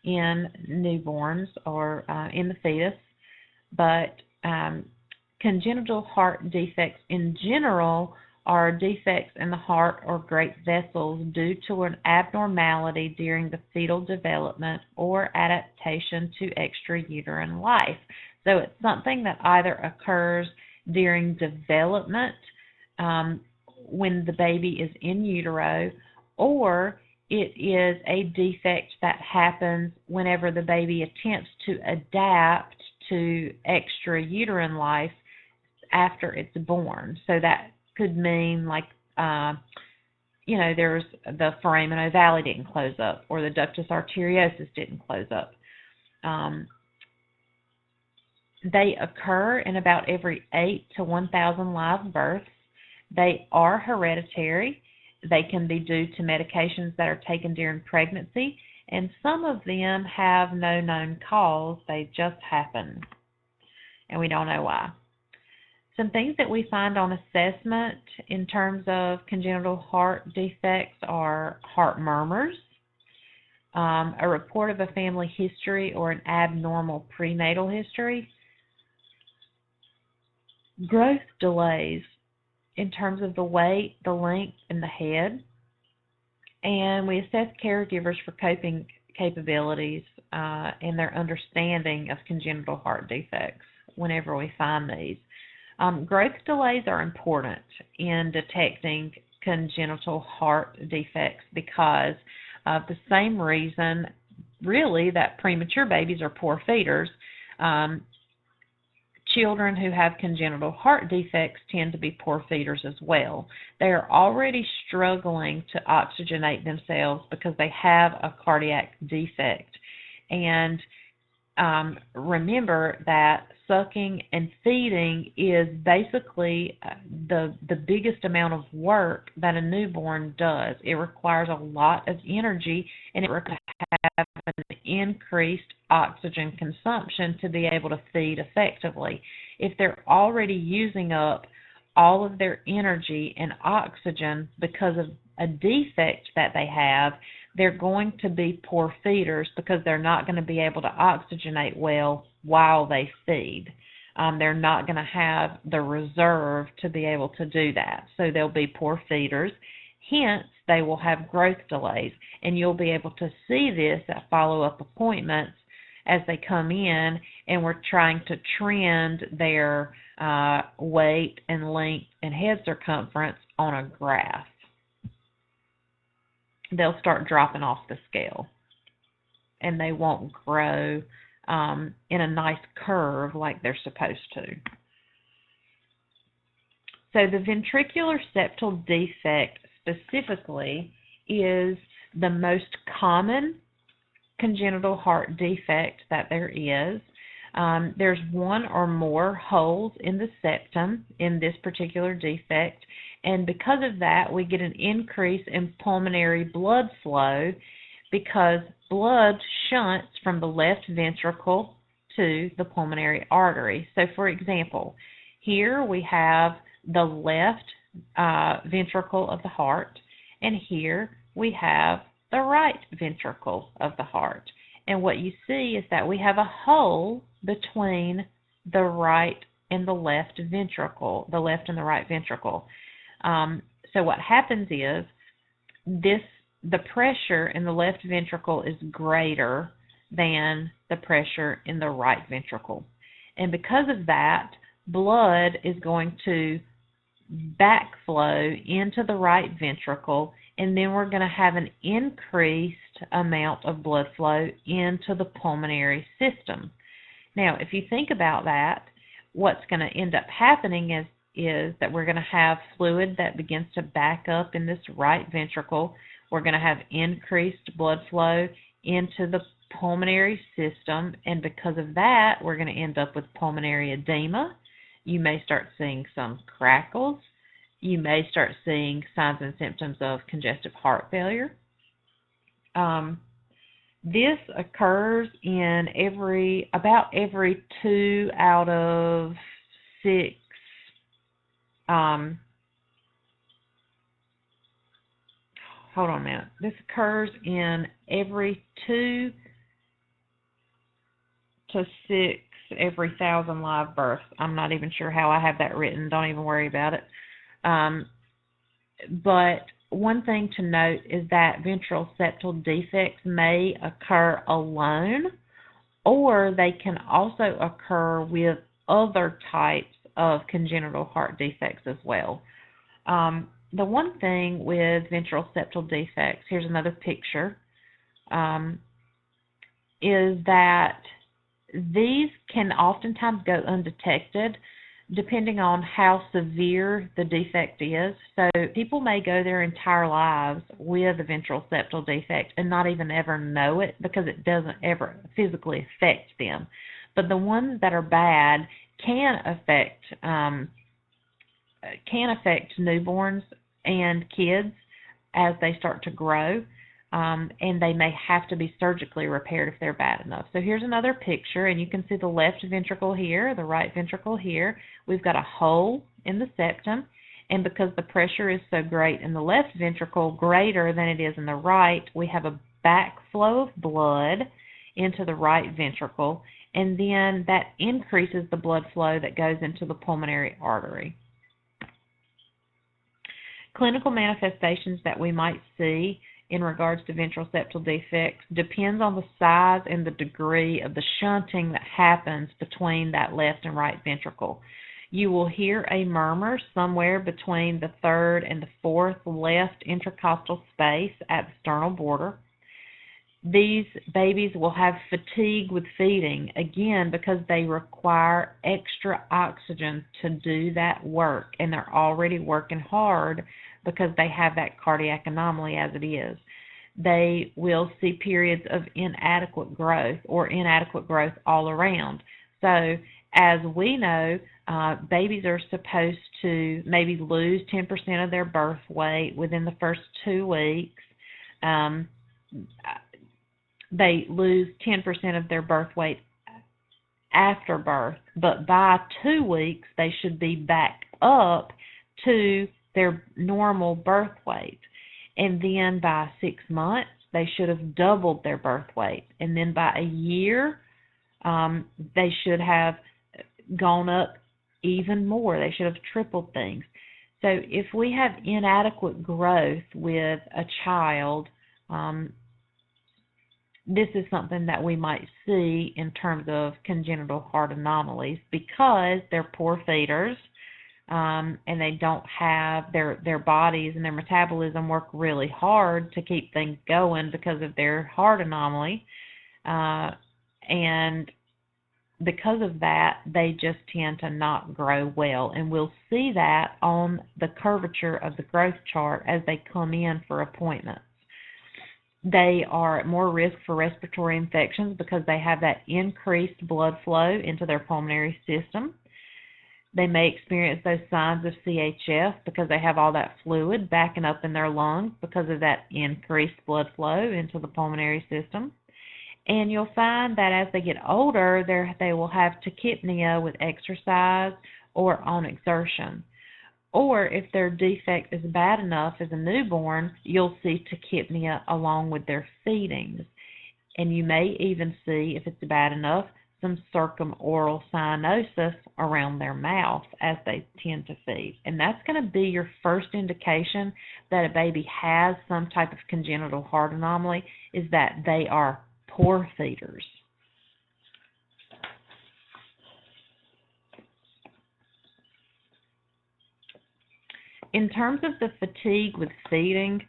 in newborns or in the fetus, but congenital heart defects in general are defects in the heart or great vessels due to an abnormality during the fetal development or adaptation to extrauterine life. So it's something that either occurs during development when the baby is in utero, or it is a defect that happens whenever the baby attempts to adapt to extrauterine life after it's born. So that could mean like, there's the foramen ovale didn't close up, or the ductus arteriosus didn't close up. They occur in about every 8 to 1,000 live births. They are hereditary. They can be due to medications that are taken during pregnancy, and some of them have no known cause. They just happen, and we don't know why. Some things that we find on assessment in terms of congenital heart defects are heart murmurs, a report of a family history or an abnormal prenatal history, growth delays in terms of the weight, the length, and the head, and we assess caregivers for coping capabilities and their understanding of congenital heart defects whenever we find these. Growth delays are important in detecting congenital heart defects because of the same reason, really, that premature babies are poor feeders. Children who have congenital heart defects tend to be poor feeders as well. They are already struggling to oxygenate themselves because they have a cardiac defect. And remember that sucking and feeding is basically the biggest amount of work that a newborn does. It requires a lot of energy, and it requires have an increased oxygen consumption to be able to feed effectively. If they're already using up all of their energy and oxygen because of a defect that they have, they're going to be poor feeders because they're not going to be able to oxygenate well while they feed. They're not going to have the reserve to be able to do that. So they'll be poor feeders. Hence, they will have growth delays. And you'll be able to see this at follow-up appointments as they come in, and we're trying to trend their weight and length and head circumference on a graph. They'll start dropping off the scale, and they won't grow in a nice curve like they're supposed to. So the ventricular septal defect specifically is the most common congenital heart defect that there is. There's one or more holes in the septum in this particular defect, and because of that, we get an increase in pulmonary blood flow because blood shunts from the left ventricle to the pulmonary artery. So, for example, here we have the left ventricle of the heart, and here we have the right ventricle of the heart. And what you see is that we have a hole between the right and the left ventricle, the left and the right ventricle. So what happens is the pressure in the left ventricle is greater than the pressure in the right ventricle. And because of that, blood is going to backflow into the right ventricle, and then we're going to have an increased amount of blood flow into the pulmonary system. Now, if you think about that, what's going to end up happening is that we're going to have fluid that begins to back up in this right ventricle. We're going to have increased blood flow into the pulmonary system, and because of that, we're going to end up with pulmonary edema. You may start seeing some crackles. You may start seeing signs and symptoms of congestive heart failure. This occurs in about every 2 out of 6 hold on a minute. This occurs in every 2 to 6 every 1,000 live births. I'm not even sure how I have that written. Don't even worry about it. But one thing to note is that ventral septal defects may occur alone, or they can also occur with other types of congenital heart defects as well. The one thing with ventral septal defects, here's another picture, um, is that these can oftentimes go undetected depending on how severe the defect is. So people may go their entire lives with a ventral septal defect and not even ever know it because it doesn't ever physically affect them. But the ones that are bad can affect newborns and kids as they start to grow. And they may have to be surgically repaired if they're bad enough. So here's another picture, and you can see the left ventricle here, the right ventricle here. We've got a hole in the septum, and because the pressure is so great in the left ventricle, greater than it is in the right, we have a backflow of blood into the right ventricle, and then that increases the blood flow that goes into the pulmonary artery. Clinical manifestations that we might see in regards to ventral septal defects depends on the size and the degree of the shunting that happens between that left and right ventricle. You will hear a murmur somewhere between the third and the fourth left intercostal space at the sternal border. These babies will have fatigue with feeding, again, because they require extra oxygen to do that work, and they're already working hard because they have that cardiac anomaly as it is. They will see periods of inadequate growth or inadequate growth all around. So as we know, babies are supposed to maybe lose 10% of their birth weight within the first 2 weeks. They lose 10% of their birth weight after birth, but by 2 weeks they should be back up to their normal birth weight. And then by 6 months, they should have doubled their birth weight. And then by a year, they should have gone up even more. They should have tripled things. So if we have inadequate growth with a child, this is something that we might see in terms of congenital heart anomalies because they're poor feeders, and they don't have their bodies and their metabolism work really hard to keep things going because of their heart anomaly, and because of that, they just tend to not grow well, and we'll see that on the curvature of the growth chart as they come in for appointments. They are at more risk for respiratory infections because they have that increased blood flow into their pulmonary system. They may experience those signs of CHF because they have all that fluid backing up in their lungs because of that increased blood flow into the pulmonary system. And you'll find that as they get older, they will have tachypnea with exercise or on exertion. Or if their defect is bad enough as a newborn, you'll see tachypnea along with their feedings. And you may even see, if it's bad enough, some circumoral cyanosis around their mouth as they tend to feed. And that's going to be your first indication that a baby has some type of congenital heart anomaly, is that they are poor feeders. In terms of the fatigue with feeding,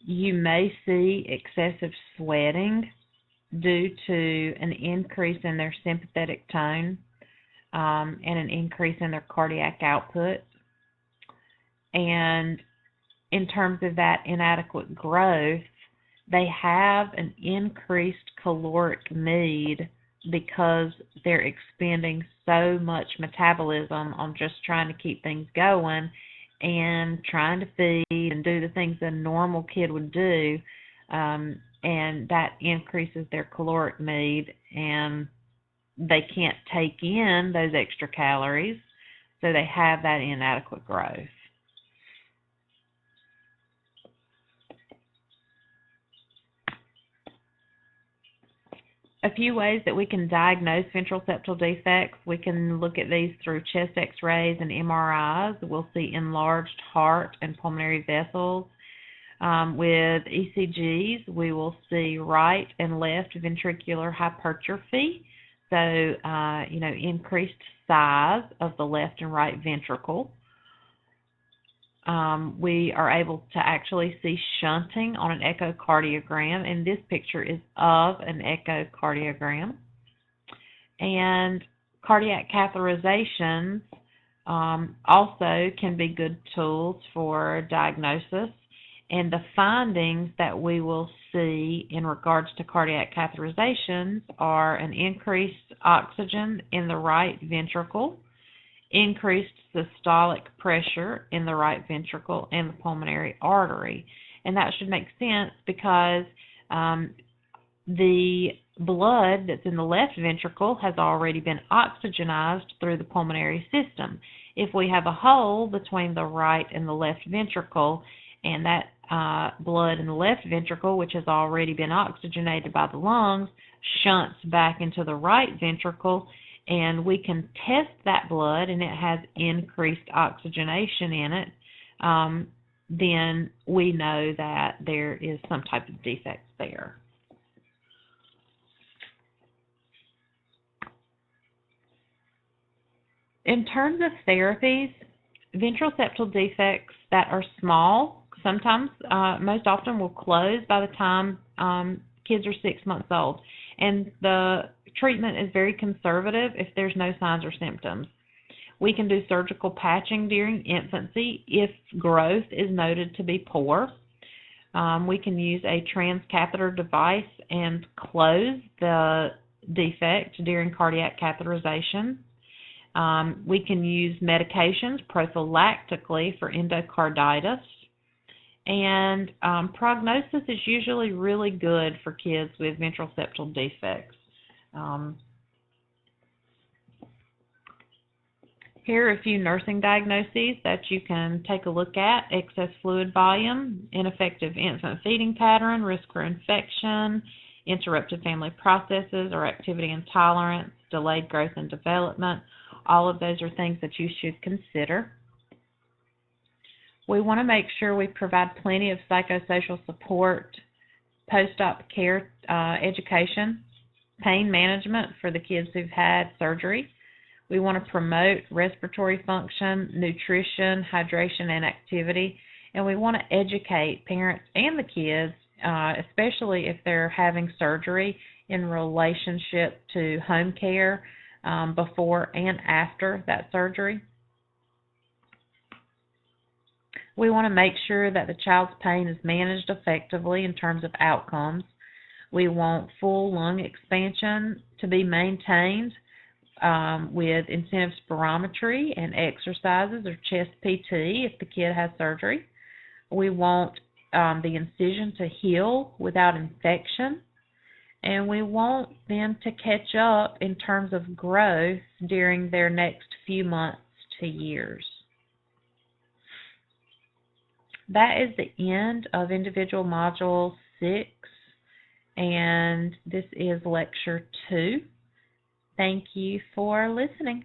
you may see excessive sweating due to an increase in their sympathetic tone and an increase in their cardiac output. And in terms of that inadequate growth, they have an increased caloric need because they're expending so much metabolism on just trying to keep things going and trying to feed and do the things a normal kid would do, and that increases their caloric need, and they can't take in those extra calories, so they have that inadequate growth. A few ways that we can diagnose ventral septal defects. We can look at these through chest x-rays and MRIs. We'll see enlarged heart and pulmonary vessels. With ECGs, we will see right and left ventricular hypertrophy. So, increased size of the left and right ventricle. We are able to actually see shunting on an echocardiogram, and this picture is of an echocardiogram. And cardiac catheterizations also can be good tools for diagnosis. And the findings that we will see in regards to cardiac catheterizations are an increased oxygen in the right ventricle, increased systolic pressure in the right ventricle and the pulmonary artery. And that should make sense because the blood that's in the left ventricle has already been oxygenized through the pulmonary system. If we have a hole between the right and the left ventricle, and that blood in the left ventricle, which has already been oxygenated by the lungs, shunts back into the right ventricle, and we can test that blood and it has increased oxygenation in it, then we know that there is some type of defect there. In terms of therapies, ventral septal defects that are small, sometimes, most often will close by the time kids are 6 months old. And the treatment is very conservative if there's no signs or symptoms. We can do surgical patching during infancy if growth is noted to be poor. We can use a transcatheter device and close the defect during cardiac catheterization. We can use medications prophylactically for endocarditis. And prognosis is usually really good for kids with ventral septal defects. Here are a few nursing diagnoses that you can take a look at: excess fluid volume, ineffective infant feeding pattern, risk for infection, interrupted family processes or activity intolerance, delayed growth and development. All of those are things that you should consider. We want to make sure we provide plenty of psychosocial support, post-op care education, pain management for the kids who've had surgery. We want to promote respiratory function, nutrition, hydration, and activity. And we want to educate parents and the kids, especially if they're having surgery, in relationship to home care before and after that surgery. We want to make sure that the child's pain is managed effectively in terms of outcomes. We want full lung expansion to be maintained with incentive spirometry and exercises or chest PT if the kid has surgery. We want the incision to heal without infection. And we want them to catch up in terms of growth during their next few months to years. That is the end of individual module 6, and this is lecture 2. Thank you for listening.